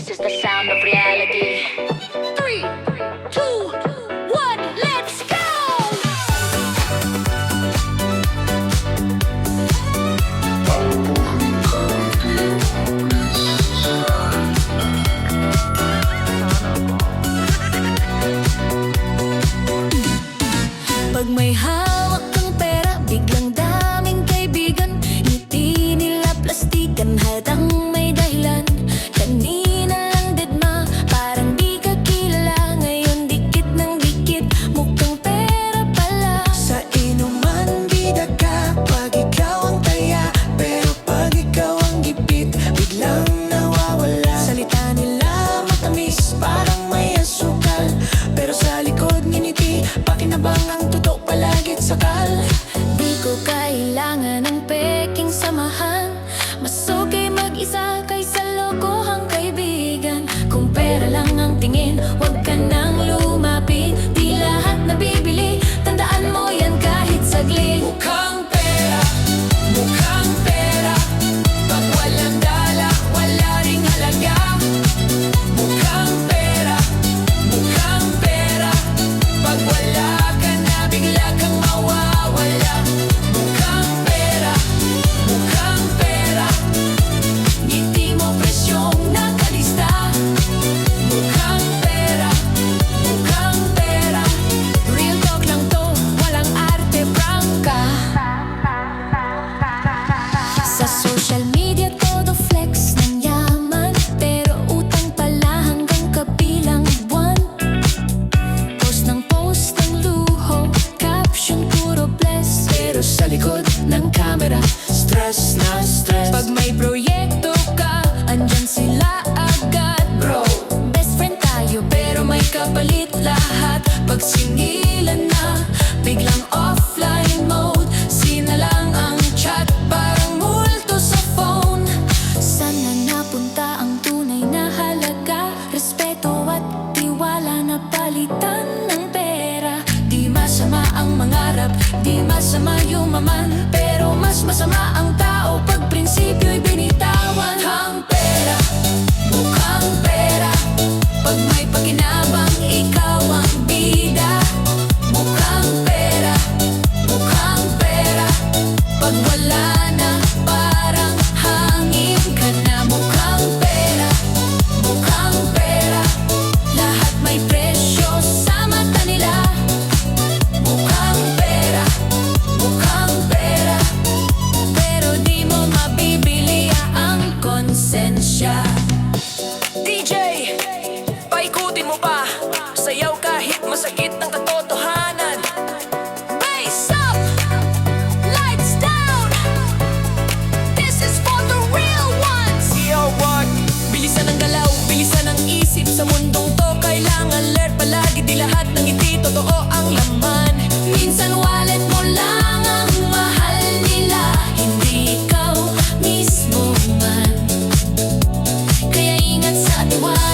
This is the sound of reality. 3, 2, 1, let's go! Pag may hawak kang pera, biglang daming kaibigan. Ngiti nila plastikan, hadang may dahilan. Kanina lang dedma, parang di ka kilala. Ngayon dikit ng dikit, mukhang pera pala. Sa inuman bida ka, pag ikaw ang taya. Pero pag ikaw ang gipit, biglang nawawala. Salita nila matamis, parang may asukal. Pero sa likod nginiti, pakinabang ang tutok palagit sakal. Di ko kailangan ng peking samahan. Mas okay mag-isa kaysa lokohang kaibigan. Kung pera lang ang tingin, wag ka nang lumapit. Di lahat nabibili, tandaan mo yan kahit saglit. Mukhang pera, mukhang pera. Pag walang dala, wala ring halaga. Mukhang pera, mukhang pera. Pag wala ka na, bigla kang mawawala. Mukhang pera, mukhang pera. Ngiti mo presyong nakalista. Mukhang pera, mukhang pera. Real talk lang to, walang arte prangka. Sa social media todo flex ng yaman, pero utang pala hanggang kabilang buwan. Post ng luho, caption puro bless. Pero sa likod ng camera, stress na stress. Pag may proyekto ka, andyan sila agad. Bro, Best friend tayo pero may kapalit lahat. Pag singilan na, biglang offline mode. Sina lang ang chat, parang multo sa phone. Sana napunta ang tunay na halaga. Respeto at tiwala na palitan ng pera. Di masama ang mangarap, di masama yumaman. Pero mas masama ang tao pag prinsipyo'y binitawan. mukhang pera, mukhang pera. Pag may pakinabang, ikaw ang bida. Mukhang pera, mukhang pera. Pag wala na, parang hangin ka na. Mukhang pera, mukhang pera. Lahat may presyo sa mata nila. Mukhang pera, mukhang pera. Pero di mo mabibili ang konsensya. DJ, paikutin mo pa. Sayaw kahit masakit ang katotohanan. Bass up! Lights down! This is for the real ones! Yo, what? Bilisan ng galaw, bilisan ng isip. Sa mundong to, kailangan alert palagi. Di lahat ng ngiti, totoo ang laman. Minsan wallet mo lang ang mahal nila, hindi ikaw mismo man. Kaya ingat sa tiwala.